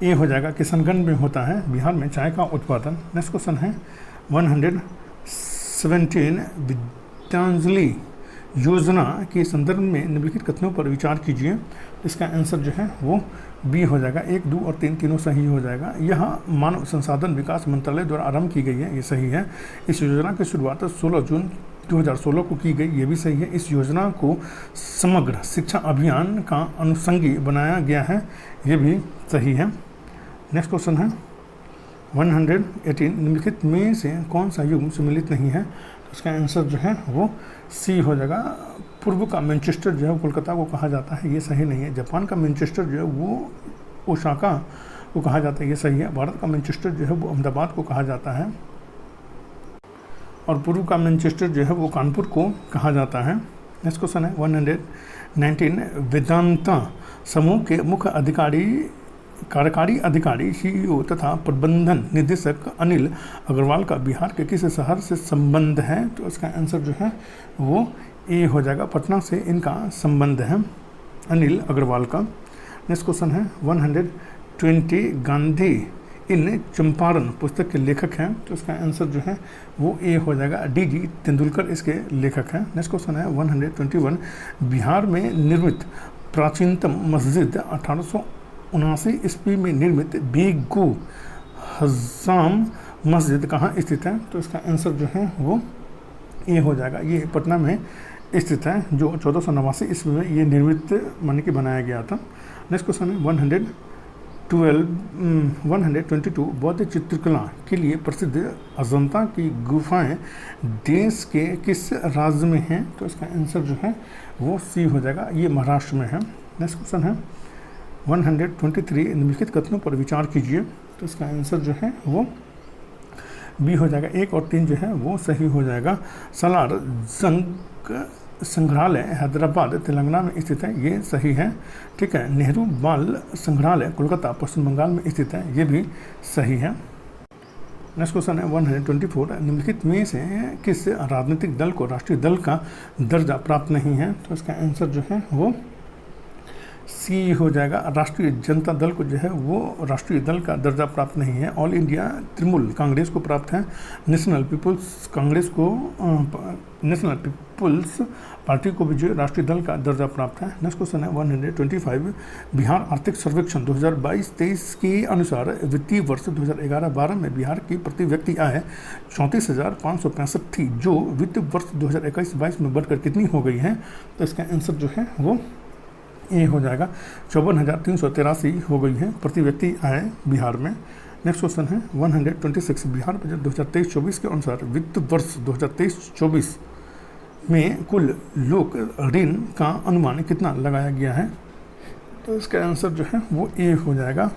ए हो जाएगा, किशनगंज में होता है बिहार में चाय का उत्पादन। नेक्स्ट क्वेश्चन है 117 विद्यांजलि योजना के संदर्भ में निम्नलिखित कथनों पर विचार कीजिए। इसका आंसर जो है वो बी हो जाएगा, 1, 2 और 3 तीनों सही हो जाएगा। यह मानव संसाधन विकास मंत्रालय द्वारा आरंभ की गई है, ये सही है। इस योजना की शुरुआत 16 जून 2016 को की गई, ये भी सही है। इस योजना को समग्र शिक्षा अभियान का अनुषंगी बनाया गया है, ये भी सही है। नेक्स्ट क्वेश्चन है 118 निम्नलिखित में से कौन सा युग्म सम्मिलित नहीं है? तो इसका आंसर जो है वो सी हो जाएगा, पूर्व का मैनचेस्टर जो है कोलकाता को कहा जाता है, ये सही नहीं है। जापान का मैनचेस्टर जो है वो ओसाका को कहा जाता है, ये सही है। भारत का मैनचेस्टर जो है वो अहमदाबाद को कहा जाता है और पूर्व का मैनचेस्टर जो है वो कानपुर को कहा जाता है। नेक्स्ट क्वेश्चन है 119 वेदांता समूह के मुख्य कार्यकारी अधिकारी CEO तथा प्रबंधन निदेशक अनिल अग्रवाल का बिहार के किस शहर से संबंध है? तो इसका आंसर जो है वो ए हो जाएगा, पटना से इनका संबंध है अनिल अग्रवाल का। नेक्स्ट क्वेश्चन है 120 गांधी इन चंपारण पुस्तक के लेखक हैं, तो इसका आंसर जो है वो ए हो जाएगा, DG तेंदुलकर इसके लेखक हैं। नेक्स्ट क्वेश्चन है 121 बिहार में निर्मित प्राचीनतम मस्जिद 1879 ईस्वी में निर्मित बेगू हज़ाम मस्जिद कहाँ स्थित है? तो इसका आंसर जो है वो ए हो जाएगा, ये पटना में स्थित है, जो 1489 ईस्वी में ये निर्मित माने कि बनाया गया था। नेक्स्ट क्वेश्चन है 122 बौद्ध चित्रकला के लिए प्रसिद्ध अजंता की गुफाएं देश के किस राज्य में हैं? तो इसका आंसर जो है वो सी हो जाएगा, ये महाराष्ट्र में है। नेक्स्ट क्वेश्चन है 123 निम्नलिखित कथनों पर विचार कीजिए। तो इसका आंसर जो है वो बी हो जाएगा, 1 और 3 जो है वो सही हो जाएगा। सालार जंग संग्रहालय हैदराबाद तेलंगाना में स्थित है, ये सही है। ठीक है। नेहरू बाल संग्रहालय कोलकाता पश्चिम बंगाल में स्थित है, ये भी सही है। नेक्स्ट क्वेश्चन है 124, निम्नलिखित में से किस राजनीतिक दल को राष्ट्रीय दल का दर्जा प्राप्त नहीं है? तो इसका आंसर जो है वो सी हो जाएगा। राष्ट्रीय जनता दल को जो है वो राष्ट्रीय दल का दर्जा प्राप्त नहीं है। ऑल इंडिया तृणमूल कांग्रेस को प्राप्त है। नेशनल पीपुल्स कांग्रेस को नेशनल पीपुल्स पार्टी को भी जो राष्ट्रीय दल का दर्जा प्राप्त है। नेक्स्ट क्वेश्चन है 125, बिहार आर्थिक सर्वेक्षण 2022-23 के अनुसार वित्तीय वर्ष 2011-12 में बिहार की प्रति व्यक्ति आय 34,565 थी, जो वित्त वर्ष 2021-22 में बढ़कर कितनी हो गई है? तो इसका आंसर जो है वो ए हो जाएगा, 54,383 हो गई है प्रति व्यक्ति आय बिहार में। नेक्स्ट क्वेश्चन है 126, बिहार बजट 2023-24 के अनुसार वित्त वर्ष 2023-24 में कुल लोक ऋण का अनुमान कितना लगाया गया है? तो इसका आंसर जो है वो ए हो जाएगा,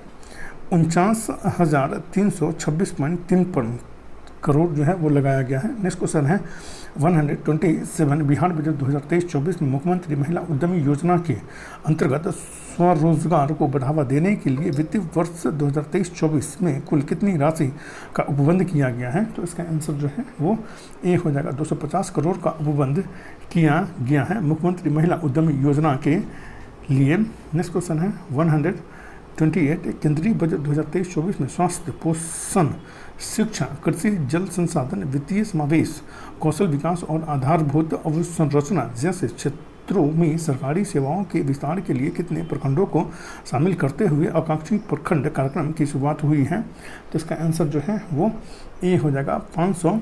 49,326.53 करोड़ जो है वो लगाया गया है। नेक्स्ट क्वेश्चन है 127, बिहार बजट 2023-24 में मुख्यमंत्री महिला उद्यमी योजना के अंतर्गत स्वरोजगार को बढ़ावा देने के लिए वित्तीय वर्ष 2023-24 में कुल कितनी राशि का उपबंध किया गया है? तो इसका आंसर जो है वो ए हो जाएगा, 250 करोड़ का उपबंध किया गया है मुख्यमंत्री महिला उद्यमी योजना के लिए। नेक्स्ट क्वेश्चन है 128, केंद्रीय बजट 2023-24 में स्वास्थ्य, पोषण, शिक्षा, कृषि, जल संसाधन, वित्तीय समावेश, कौशल विकास और आधारभूत अवसंरचना जैसे क्षेत्रों में सरकारी सेवाओं के विस्तार के लिए कितने प्रखंडों को शामिल करते हुए आकांक्षी प्रखंड कार्यक्रम की शुरुआत हुई है? तो इसका आंसर जो है वो ए हो जाएगा, 500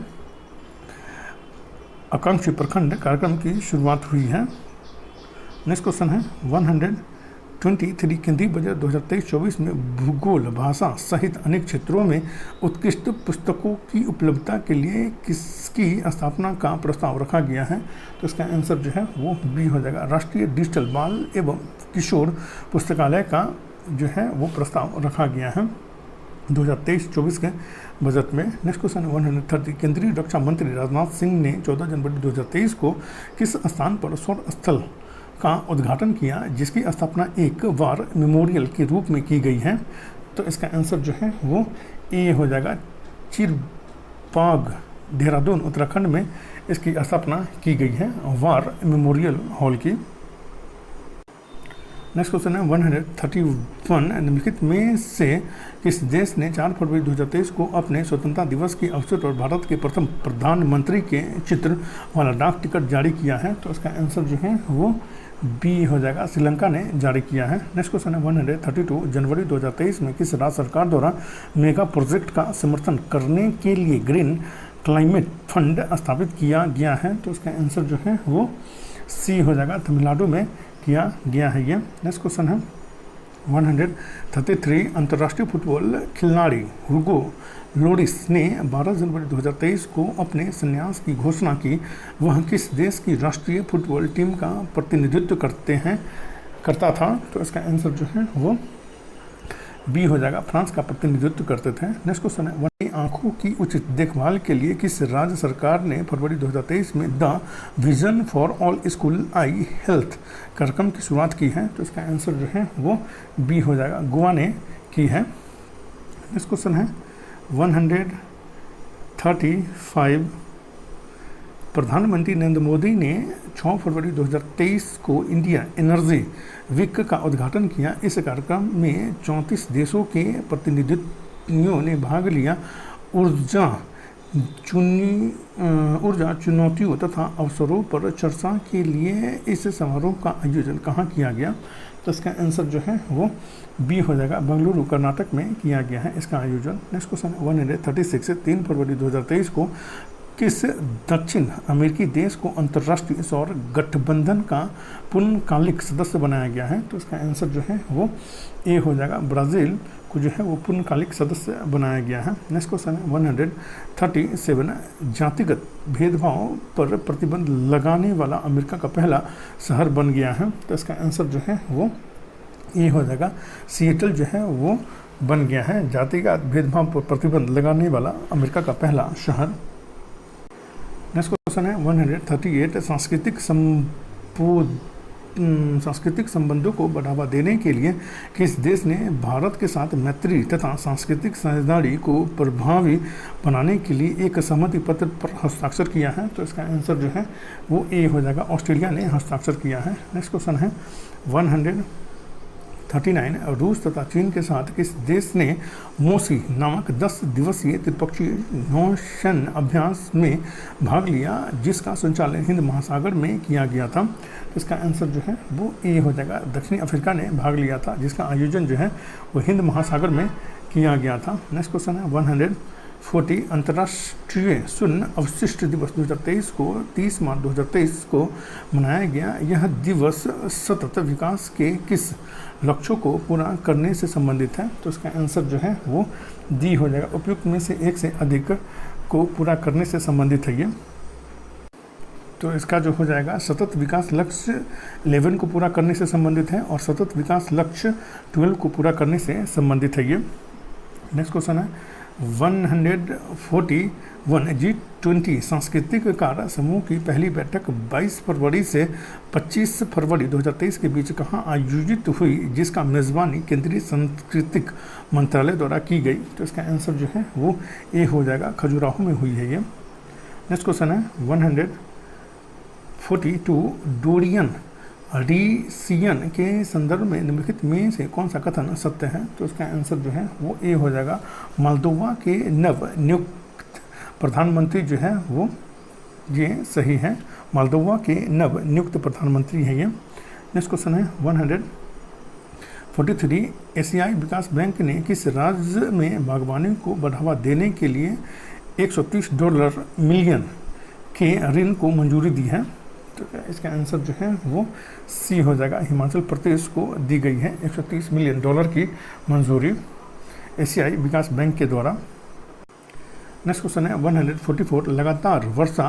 आकांक्षी प्रखंड कार्यक्रम की शुरुआत हुई है। नेक्स्ट क्वेश्चन है 123, केंद्रीय बजट 2023-24 में भूगोल, भाषा सहित अनेक क्षेत्रों में उत्कृष्ट पुस्तकों की उपलब्धता के लिए किसकी स्थापना का प्रस्ताव रखा गया है? तो इसका आंसर जो है वो बी हो जाएगा, राष्ट्रीय डिजिटल बाल एवं किशोर पुस्तकालय का जो है वो प्रस्ताव रखा गया है 2023-24 के बजट में। नेक्स्ट क्वेश्चन 130, केंद्रीय रक्षा मंत्री राजनाथ सिंह ने 14 जनवरी 2023 को किस स्थान पर सौर स्थल का उद्घाटन किया जिसकी स्थापना एक वार मेमोरियल के रूप में की गई है? तो इसका आंसर जो है वो ए हो जाएगा, चिरबाग, देहरादून, उत्तराखंड में इसकी स्थापना की गई है वार मेमोरियल हॉल की। नेक्स्ट क्वेश्चन है 131, निम्नलिखित में से किस देश ने 4 फरवरी 2023 को अपने स्वतंत्रता दिवस के अवसर पर भारत के प्रथम प्रधानमंत्री के चित्र वाला डाक टिकट जारी किया है? तो इसका आंसर जो है वो बी हो जाएगा, श्रीलंका ने जारी किया है। नेक्स्ट क्वेश्चन है 132, जनवरी 2023 में किस राज्य सरकार द्वारा मेगा प्रोजेक्ट का समर्थन करने के लिए ग्रीन क्लाइमेट फंड स्थापित किया गया है? तो इसका आंसर जो है वो सी हो जाएगा, तमिलनाडु में किया गया है ये। नेक्स्ट क्वेश्चन है 133, अंतर्राष्ट्रीय फुटबॉल खिलाड़ी हुगो लोरिस ने 12 जनवरी 2023 को अपने संन्यास की घोषणा की। वह किस देश की राष्ट्रीय फुटबॉल टीम का प्रतिनिधित्व करता था? तो इसका आंसर जो है वो बी हो जाएगा, फ्रांस का प्रतिनिधित्व करते थे। नेक्स्ट क्वेश्चन है आंखों की उचित देखभाल के लिए किस राज्य सरकार ने फरवरी 2023 में the vision for all school I health कार्यक्रम की शुरुआत की है? तो इसका आंसर जो है वो बी हो जाएगा, गोवा ने की है। नेक्स्ट क्वेश्चन है 135, प्रधानमंत्री नरेंद्र मोदी ने 6 फरवरी 2023 को इंडिया एनर्जी वीक का उद्घाटन किया। इस कार्यक्रम में 34 देशों के प्रतिनिधियों ने भाग लिया। ऊर्जा चुनौतियों तथा अवसरों पर चर्चा के लिए इस समारोह का आयोजन कहाँ किया गया? तो इसका आंसर जो है वो बी हो जाएगा, बेंगलुरु कर्नाटक में किया गया है इसका आयोजन। नेक्स्ट क्वेश्चन 136, 3 फरवरी 2023 को किस दक्षिण अमेरिकी देश को अंतर्राष्ट्रीय सौर गठबंधन का पूर्णकालिक सदस्य बनाया गया है? तो इसका आंसर जो है वो ए हो जाएगा, ब्राज़ील को जो है वो पूर्णकालिक सदस्य बनाया गया है। नेक्स्ट क्वेश्चन है 137, जातिगत भेदभाव पर प्रतिबंध लगाने वाला अमेरिका का पहला शहर बन गया है? तो इसका आंसर जो है वो ए हो जाएगा, सिएटल जो है वो बन गया है जातिगत भेदभाव पर प्रतिबंध लगाने वाला अमेरिका का पहला शहर। नेक्स्ट क्वेश्चन है 138 सांस्कृतिक संबंधों को बढ़ावा देने के लिए किस देश ने भारत के साथ मैत्री तथा सांस्कृतिक साझेदारी को प्रभावी बनाने के लिए एक सहमति पत्र पर हस्ताक्षर किया है? तो इसका आंसर जो है वो ए हो जाएगा, ऑस्ट्रेलिया ने हस्ताक्षर किया है। नेक्स्ट क्वेश्चन है 139 रूस तथा चीन के साथ किस देश ने मोसी नामक 10 दिवसीय त्रिपक्षीय नौसैन्य अभ्यास में भाग लिया, जिसका संचालन हिंद महासागर में किया गया था? तो इसका आंसर जो है वो ए हो जाएगा, दक्षिण अफ्रीका ने भाग लिया था, जिसका आयोजन जो है वो हिंद महासागर में किया गया था। नेक्स्ट क्वेश्चन है 140 अंतर्राष्ट्रीय शून्य अवशिष्ट दिवस 2023 को 30 मार्च 2023 को मनाया गया। यह दिवस सतत विकास के किस लक्ष्यों को पूरा करने से संबंधित है? तो इसका आंसर जो है वो डी हो जाएगा, उपयुक्त में से एक से अधिक को पूरा करने से संबंधित है ये। तो इसका जो हो जाएगा सतत विकास लक्ष्य 11 को पूरा करने से संबंधित है और सतत विकास लक्ष्य 12 को पूरा करने से संबंधित है ये। नेक्स्ट क्वेश्चन है 141 G20 सांस्कृतिक कार्य समूह की पहली बैठक 22 फरवरी से 25 फरवरी 2023 के बीच कहाँ आयोजित हुई, जिसका मेज़बानी केंद्रीय सांस्कृतिक मंत्रालय द्वारा की गई? तो इसका आंसर जो है वो ए हो जाएगा, खजुराहो में हुई है ये। नेक्स्ट क्वेश्चन है 142 डोरियन रीसियन के संदर्भ में निम्नलिखित में से कौन सा कथन सत्य है? तो इसका आंसर जो है वो ए हो जाएगा, मोल्दोवा के नव नियुक्त प्रधानमंत्री जो है वो ये सही है, मोल्दोवा के नव नियुक्त प्रधानमंत्री है ये। नेक्स्ट क्वेश्चन है 143 एशियाई विकास बैंक ने किस राज्य में बागवानी को बढ़ावा देने के लिए $130 मिलियन के ऋण को मंजूरी दी है? तो इसका आंसर जो है वो सी हो जाएगा, हिमाचल प्रदेश को दी गई है $130 मिलियन की मंजूरी एशियाई विकास बैंक के द्वारा। नेक्स्ट क्वेश्चन है 144 लगातार वर्षा,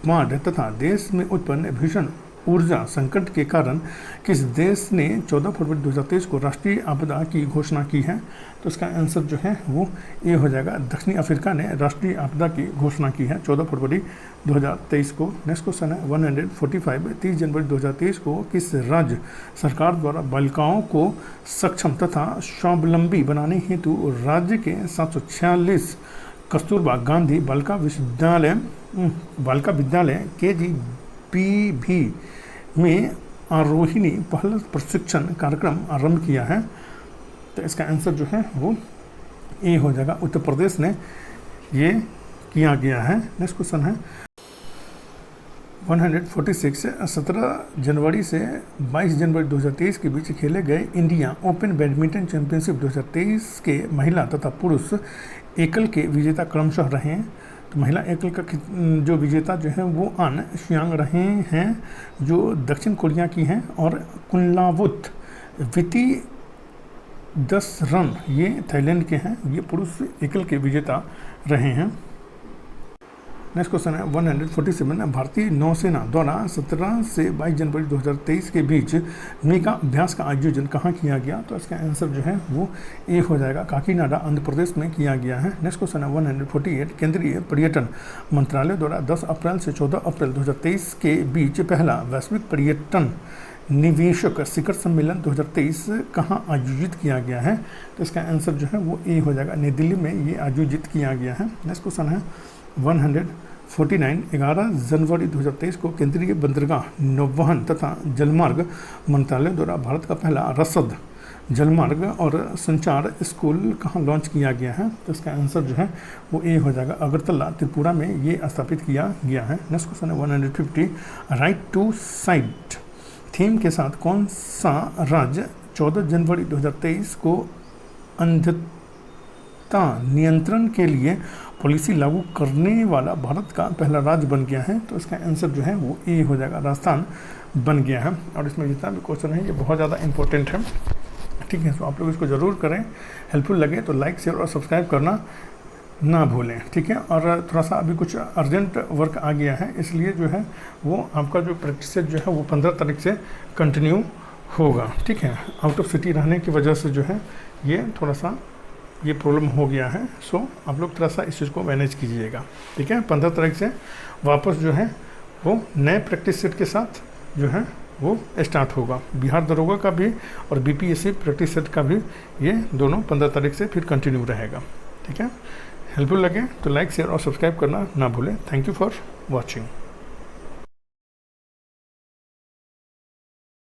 बाढ़ तथा देश में उत्पन्न भीषण ऊर्जा संकट के कारण किस देश ने 14 फरवरी 2023 को राष्ट्रीय आपदा की घोषणा की है? तो इसका आंसर जो है वो ए हो जाएगा, दक्षिण अफ्रीका ने राष्ट्रीय आपदा की घोषणा की है 14 फरवरी 2023 को। नेक्स्ट क्वेश्चन है 145 30 जनवरी 2023 को किस राज्य सरकार द्वारा बालिकाओं को सक्षम तथा स्वावलंबी बनाने हेतु राज्य के 746 कस्तूरबा गांधी बालिका विद्यालय KGBV में आरोहिणी पहल प्रशिक्षण कार्यक्रम आरंभ किया है? तो इसका आंसर जो है वो ए हो जाएगा, उत्तर प्रदेश ने ये किया गया है। नेक्स्ट क्वेश्चन है 146 17 जनवरी से 22 जनवरी 2023 के बीच खेले गए इंडिया ओपन बैडमिंटन चैंपियनशिप 2023 के महिला तथा पुरुष एकल के विजेता क्रमशः रहे हैं? तो महिला एकल का जो विजेता जो है वो आन शियांग रहे हैं जो दक्षिण कोरिया की हैं, और कुनलावुत विति 10 रन ये थाईलैंड के हैं, ये पुरुष एकल के विजेता रहे हैं। नेक्स्ट क्वेश्चन है 147 भारतीय नौसेना द्वारा 17 से 22 जनवरी 2023 के बीच मेगा अभ्यास का आयोजन कहाँ किया गया? तो इसका आंसर जो है वो ए हो जाएगा, काकीनाडा आंध्र प्रदेश में किया गया है। नेक्स्ट क्वेश्चन है 148 केंद्रीय पर्यटन मंत्रालय द्वारा 10 अप्रैल से 14 अप्रैल 2023 के बीच पहला वैश्विक पर्यटन निवेशक शिखर सम्मेलन 2023 कहाँ आयोजित किया गया है? तो इसका आंसर जो है वो ए हो जाएगा, नई दिल्ली में ये आयोजित किया गया है। नेक्स्ट क्वेश्चन है 149 11 जनवरी 2023 को केंद्रीय बंदरगाह नौवहन तथा जलमार्ग मंत्रालय द्वारा भारत का पहला रसद जलमार्ग और संचार स्कूल कहाँ लॉन्च किया गया है? तो इसका आंसर जो है वो ए हो जाएगा, अगरतला त्रिपुरा में ये स्थापित किया गया है। नेक्स्ट क्वेश्चन है 150 राइट टू साइट थीम के साथ कौन सा राज्य 14 जनवरी 2023 को अंधता नियंत्रण के लिए पॉलिसी लागू करने वाला भारत का पहला राज्य बन गया है? तो इसका आंसर जो है वो ए हो जाएगा, राजस्थान बन गया है। और इसमें जितना भी क्वेश्चन है ये बहुत ज़्यादा इंपॉर्टेंट है, ठीक है। तो आप लोग इसको ज़रूर करें, हेल्पफुल लगे तो लाइक शेयर और सब्सक्राइब करना ना भूलें, ठीक है। और थोड़ा सा अभी कुछ अर्जेंट वर्क आ गया है, इसलिए जो है वो आपका जो प्रैक्टिस जो है वो 15 तारीख से कंटिन्यू होगा, ठीक है। आउट ऑफ सिटी रहने की वजह से जो है ये थोड़ा सा ये प्रॉब्लम हो गया है। सो आप लोग थोड़ा सा इस चीज़ को मैनेज कीजिएगा, ठीक है। 15 तारीख से वापस जो है वो नए प्रैक्टिस सेट के साथ जो है वो स्टार्ट होगा। बिहार दरोगा का भी और बीपीएससी प्रैक्टिस सेट का भी ये दोनों 15 तारीख से फिर कंटिन्यू रहेगा, ठीक है। हेल्पफुल लगे तो लाइक शेयर और सब्सक्राइब करना ना भूलें। Thank you for watching.